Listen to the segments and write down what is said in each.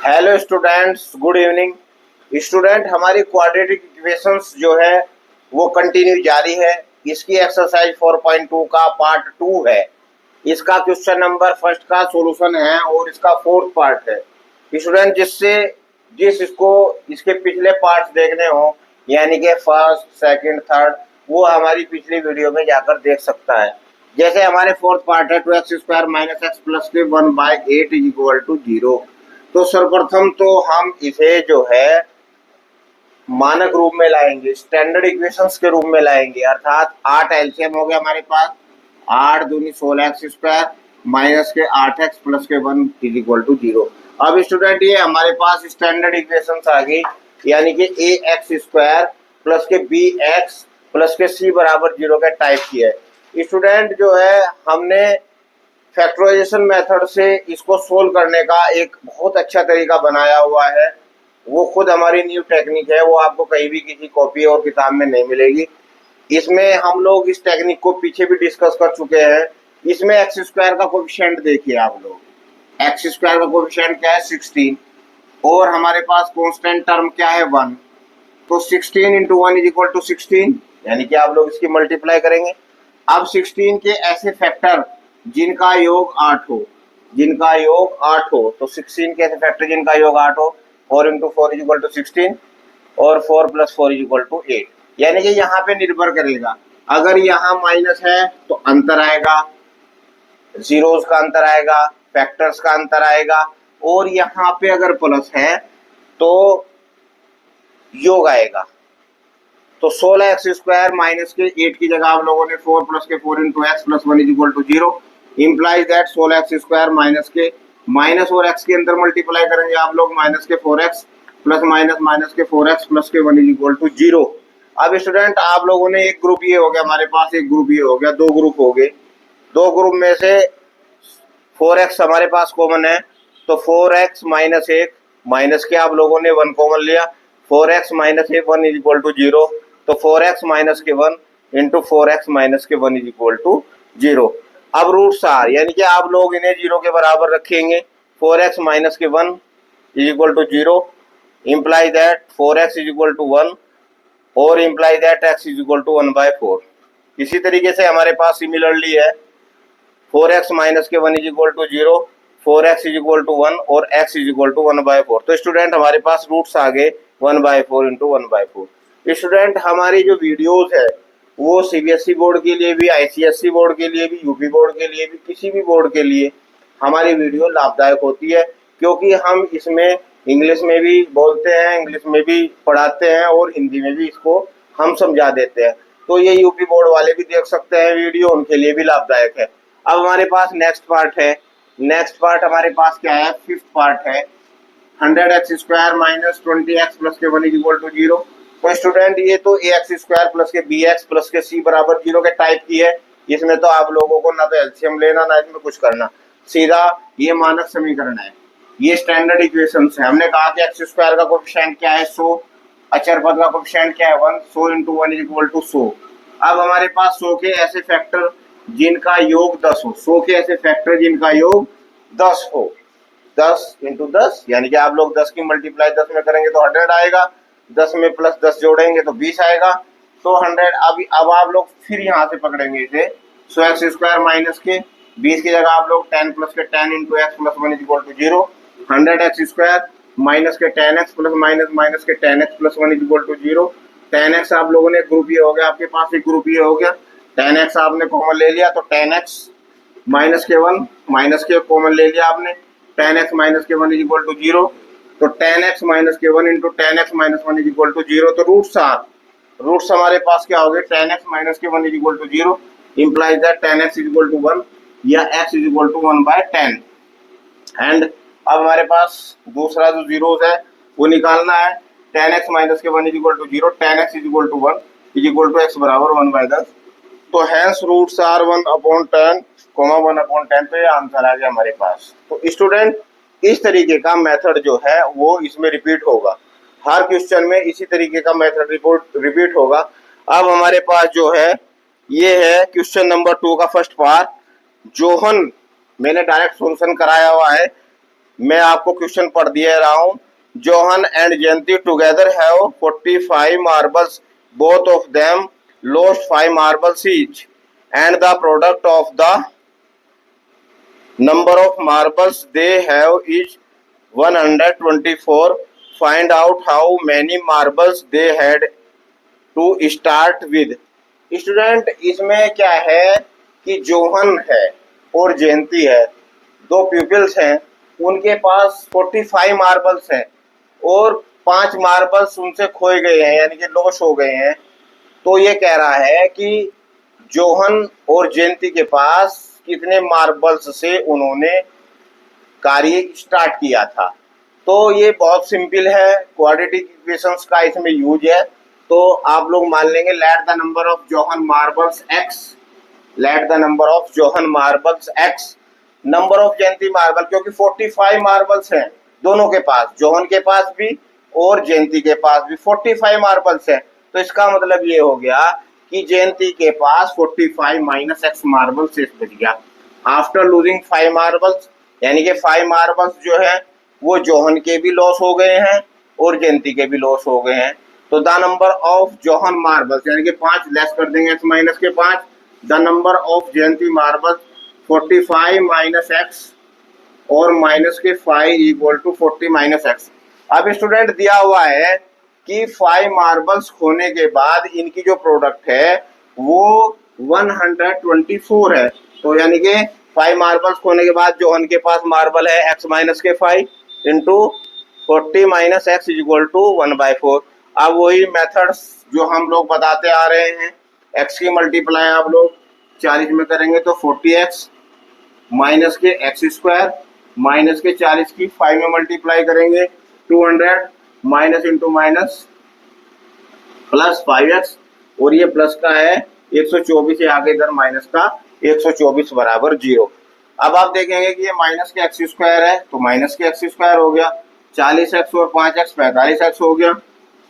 Hello students, good evening. Student, हमारी quadratic equations जो है वो कंटिन्यू जारी है। इसकी एक्सरसाइज 4.2 का पार्ट 2 है। इसका क्वेश्चन नंबर फर्स्ट का सॉल्यूशन है और इसका फोर्थ पार्ट है। स्टूडेंट, इसको इसके पिछले पार्ट्स देखने हो, यानी कि फर्स्ट सेकंड थर्ड, वो हमारी पिछली वीडियो में जाकर देख सकता है। जैसे हमारे फोर्थ पार्ट है 2x² - x + के 1/8 = 0। तो सर्वप्रथम तो हम इसे जो है मानक रूप में लाएंगे, स्टैंडर्ड इक्वेशंस के रूप में लाएंगे। अर्थात 8 एलसीएम हो गया हमारे पास, 8 दूनी 16x² माइनस के 8x प्लस के 1 = 0। अब स्टूडेंट, ये हमारे पास स्टैंडर्ड इक्वेशंस आ गई, यानी कि ax² प्लस के bx प्लस के c बराबर 0 के टाइप की है। स्टूडेंट जो है, हमने फैक्टराइजेशन मेथड से इसको सोल्व करने का एक बहुत अच्छा तरीका बनाया हुआ है। वो खुद हमारी न्यू टेक्निक है, वो आपको कहीं भी किसी कॉपी और किताब में नहीं मिलेगी। इसमें हम लोग इस टेक्निक को पीछे भी डिस्कस कर चुके हैं। इसमें x² का कोएफिशिएंट देखिए आप लोग। x² का कोएफिशिएंट क्या है? 16। और हमारे पास कांस्टेंट टर्म क्या है? 1। तो 16 × 1 = 16, यानी कि आप लोग इसकी मल्टीप्लाई करेंगे। अब 16 के ऐसे फैक्टर जिनका योग 8 हो, तो 16 के ऐसे फैक्टर जिनका योग 8 हो, 4 × 4 = 16 और 4 + 4 = 8। यानी कि यहाँ पे निर्भर करेगा, अगर यहाँ माइनस है तो अंतर आएगा, जीरोस का अंतर आएगा, फैक्टर्स का अंतर आएगा, और यहाँ पे अगर प्लस है तो योग आएगा। तो 16x² माइनस के 8 की जगह आप लोगों ने 4 प्लस के 4 × x + 1 = 0। Implies that 16x² minus के माइनस और x के अंदर मल्टीप्लाई करेंगे आप लोग, माइनस के 4x प्लस माइनस माइनस के 4x प्लस के 1 = 0। अब स्टूडेंट, आप लोगों ने एक ग्रुप ये हो गया, हमारे पास एक ग्रुप ये हो गया, दो ग्रुप हो गए। दो ग्रुप में से 4x हमारे पास कॉमन है, तो 4x - 1 माइनस के आप लोगों ने 1 कॉमन लिया, 4x - 1 = 0। तो 4x - के 1 × 4x - के 1 = 0। अब रूट्स आर, यानी कि आप लोग इन्हें 0 के बराबर रखेंगे। 4x - के 1 = 0, इम्प्लाई दैट 4x = 1 और इम्प्लाई दैट x = 1/4। इसी तरीके से हमारे पास सिमिलरली है 4x - के 1 = 0, 4x = 1 और x = 1/4। तो स्टूडेंट, हमारे पास रूट्स आ गए 1/4 × 1/4। स्टूडेंट, हमारी जो वीडियोस है वो सीबीएसई बोर्ड के लिए भी, आईसीएसई बोर्ड के लिए भी, यूपी बोर्ड के लिए भी, किसी भी बोर्ड के लिए हमारी वीडियो लाभदायक होती है, क्योंकि हम इसमें इंग्लिश में भी बोलते हैं, इंग्लिश में भी पढ़ाते हैं और हिंदी में भी इसको हम समझा देते हैं। तो ये यूपी बोर्ड वाले भी देख सकते हैं वीडियो, उनके लिए भी लाभदायक है। अब हमारे पास नेक्स्ट पार्ट है। नेक्स्ट पार्ट हमारे पास क्या है? फिफ्थ पार्ट है 100x² - 20x प्लस के 1 = 0। तो स्टूडेंट, ये तो ax² प्लस के bx प्लस के c बराबर 0 के टाइप की है। इसमें तो आप लोगों को ना तो एलसीएम लेना, ना इसमें कुछ करना, सीधा ये मानक समीकरण है, ये स्टैंडर्ड इक्वेशंस है। हमने कहा कि x² का कोएफिशिएंट क्या है? 100। अचर पद का कोएफिशिएंट क्या है? 1। 100 × 1 = 100। अब हमारे पास 100 के ऐसे फैक्टर जिनका योग 10 हो, 100 के ऐसे फैक्टर जिनका योग 10 हो, 10 × 10, यानी कि आप लोग 10 की मल्टीप्लाई 10 में करेंगे तो 100 आएगा, 10 में प्लस 10 जोड़ेंगे तो 20 आएगा, तो 100। अब आप लोग फिर यहाँ से पकड़ेंगे इसे, 100x² माइनस के 20 की जगह आप लोग 10 प्लस के 10 × x + 1 = 0। 100x² माइनस के 10x प्लस माइनस माइनस के 10x + 1 = 0। 10x आप लोगों ने ग्रुप ये हो गया, आपके पास एक ग्रुप ये हो गया, 10x आपने कॉमन ले लिया, तो 10x माइनस के 1 माइनस के कॉमन ले लिया आपने, 10x - के 1 = 0। तो 10x - के 1 × 10x - 1 = 0। तो रूट्स हमारे पास क्या हो गए? 10x - के 1 = 0, इम्प्लाइज दैट 10x = 1 या x = 1/10। एंड अब हमारे पास दूसरा जो जीरोस है वो निकालना है। 10x - के 1 = 0, 10x = 1 = x बराबर 1/10। तो हैंस रूट्स आर 1/10, 1/10। तो ये आंसर आ गया हमारे पास। तो स्टूडेंट, इस तरीके का मेथड जो है वो इसमें रिपीट होगा, हर क्वेश्चन में इसी तरीके का मेथड रिपीट होगा। अब हमारे पास जो है ये है क्वेश्चन नंबर 2 का फर्स्ट पार्ट, जोहन मैंने डायरेक्ट सॉल्यूशन कराया हुआ है। मैं आपको क्वेश्चन पढ़ दिया रहा हूं। Johan and Jayanti together have 45 marbles, both of them lost 5 marbles each, and the product of the number of marbles they have is 124. Find out how many marbles they had to start with. Student, इसमें क्या है कि Johan है और जयंती है, दो pupils हैं, उनके पास 45 मार्बल्स हैं और 5 मार्बल्स उनसे खोए गए हैं, यानी कि लॉस हो गए हैं। तो ये कह रहा है कि जोहन और जयंती के पास कितने मार्बल्स से उन्होंने कार्य स्टार्ट किया था। तो ये बहुत सिंपल है, क्वाड्रेटिक इक्वेशंस का इसमें यूज है। तो आप लोग मान लेंगे let the number of Johan marbles x, let the number of Johan marbles x, number of Jayanti marble, क्योंकि 45 मार्बल्स हैं दोनों के पास, जोहन के पास भी और जयंती के पास भी 45 मार्बल्स हैं। तो इसका मतलब ये हो गया कि जयंती के पास 45 माइनस एक्स मार्बल शेष बच गया आफ्टर लूजिंग 5 मार्बल्स, यानी कि 5 मार्बल्स जो है वो जोहन के भी लॉस हो गए हैं और जयंती के भी लॉस हो गए हैं। तो the number of Johan marbles, यानी कि 5 लेस कर देंगे एक्स माइनस के 5, the number of Jayanti marbles 45 minus x और माइनस के 5 इक्वल टू 40 माइनस एक्स। अब स्टूडेंट दिया हुआ है कि 5 मार्बल्स खोने के बाद इनकी जो प्रोडक्ट है वो 124 है। तो यानी कि 5 मार्बल्स खोने के बाद जोहन के पास मार्बल है x माइनस के 5 into 40 minus x equal to 1/4। अब वही मेथड्स जो हम लोग बताते आ रहे हैं, x की मल्टीप्लाई आप लोग 40 में करेंगे तो 40x माइनस के एक्स स्क्वायर माइनस के 40 की 5 में मल्टीप्लाई करेंगे 200 minus into minus plus 5x, और ये प्लस का है 124 से आगे इधर माइनस का 124 बराबर 0। अब आप देखेंगे कि ये माइनस के एक्स स्क्वायर है तो माइनस के एक्स स्क्वायर हो गया, 40x और 5x 45x हो गया,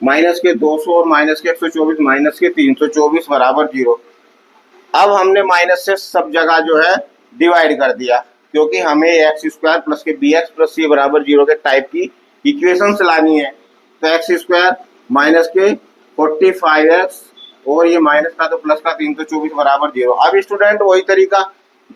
माइनस के 200 और माइनस के 124 माइनस के 324 बराबर 0। अब हमने माइनस से सब जगह जो है डिवाइड कर दिया, क्योंकि हमें एक्स स्क्वायर प्लस के बी एक्स प्लस सी बराबर 0 के टाइप की इक्वेशन लानी है। तो एक्स स्क्वायर माइनस के 45x और ये माइनस का तो प्लस का 324 बराबर 0। अब स्टूडेंट वही तरीका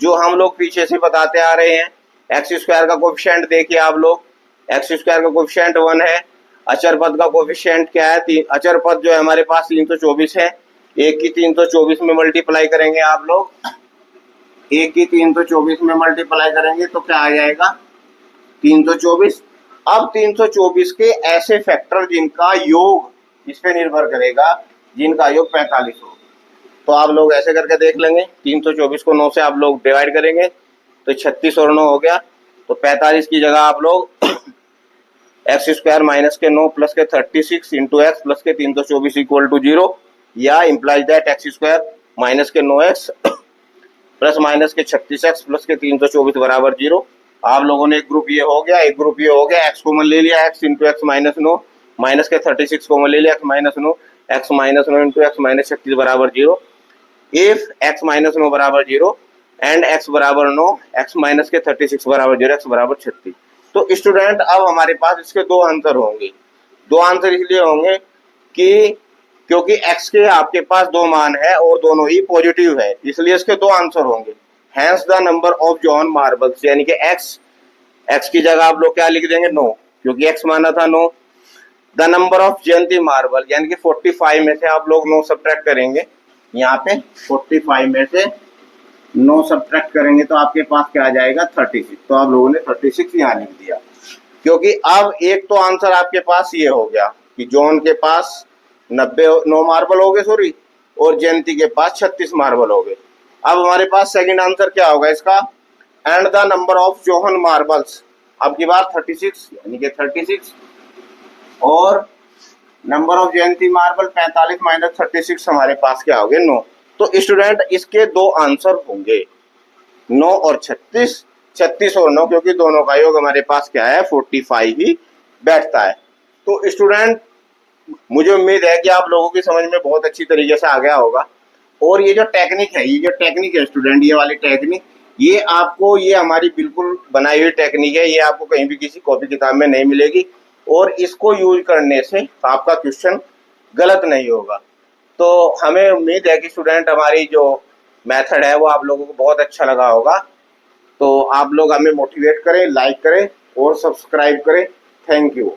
जो हम लोग पीछे से बताते आ रहे हैं, एक्स स्क्वायर का कोफिशिएंट देखिए आप लोग, एक्स स्क्वायर का कोफिशिएंट 1 है, अचर पद का कोफिशिएंट क्या है, अचर पद जो है हमारे पास 324 है, एक की 324 में मल्टीप्लाई करेंगे आप लोग, एक की 324 में मल्टीप्लाई करेंगे तो क्या आ जाएगा 324। अब 324 के ऐसे फैक्टर जिनका योग इस पे निर्भर करेगा, जिनका योग 45 हो, तो आप लोग ऐसे करके देख लेंगे, 324 को 9 से आप लोग डिवाइड करेंगे तो 36 और 9 हो गया, तो 45 की जगह आप लोग एक्स स्क्वायर माइनस के 9 प्लस के 36 इंटू एक्स प्लस के 324 इक्वल टू 0, या implies that x square minus के 9x प्लस माइनस के 36x प्लस के 324 बराबर 0। आप लोगों ने एक ग्रुप ये हो गया, एक ग्रुप ये हो गया, x कॉमन ले लिया, x into x minus 9 minus के 36 कॉमन ले लिया, x minus 9 x minus 9 into x minus 36 बराबर 0। इफ x माइनस 9 बराबर 0 एंड x बराबर 9 x माइनस के 36 बराबर 0 x बराबर 36। तो स्टूडेंट अब हमारे पास इसके दो आंसर होंगे। दो आंसर इसलिए होंगे कि क्योंकि x के आपके पास दो मान है और दोनों ही पॉजिटिव है, इसलिए इसके दो आंसर होंगे। Hence the number of Johan marbles, यानी कि x की जगह आप लोग क्या लिख देंगे 9, क्योंकि x माना था 9। The number of Jayanti marble, यानी कि 45 में से आप लोग 9 सब्ट्रैक्ट करेंगे, यहाँ पे 45 में से 9 सब्ट्रैक्ट करेंगे तो आपके पास क्या आ जाएगा 36। तो आप लोगों ने 36 यहाँ लिख दिया, क्योंकि अब एक तो आंसर आपके पास ये हो गया कि जोहन के पास 9 मार्बल हो गए सॉरी, और जयंती के पास 36 मार्बल हो गए। अब हमारे पास सेकंड आंसर क्या होगा इसका, and the number of Johan marbles, अब की बार 36 यानी कि 36, और number of Jayanti marble 45 minus 36 हमारे पास क्या हो गए 9। तो स्टूडेंट इसके दो आंसर होंगे 9 और 36, 36 और 9, क्योंकि दोनों का योग हमारे पास क्या है 45 ही बैठता है। तो स्टूडेंट मुझे उम्मीद है कि आप लोगों की समझ में बहुत अच्छी तरीके से आ गया होगा। और ये जो टेक्निक है, ये जो टेक्निक है स्टूडेंट, ये वाली टेक्निक, ये आपको, ये हमारी बिल्कुल बनाई हुई टेक्निक है, ये आपको कहीं भी किसी कॉपी किताब में नहीं मिलेगी और इसको यूज करने से आपका क्वेश्चन गलत नहीं होगा। तो हमें उम्मीद है कि स्टूडेंट हमारी जो मेथड है वो आप लोगों को बहुत अच्छा लगा होगा। तो आप लोग हमें मोटिवेट करें, लाइक करें और सब्सक्राइब करें। Thank you.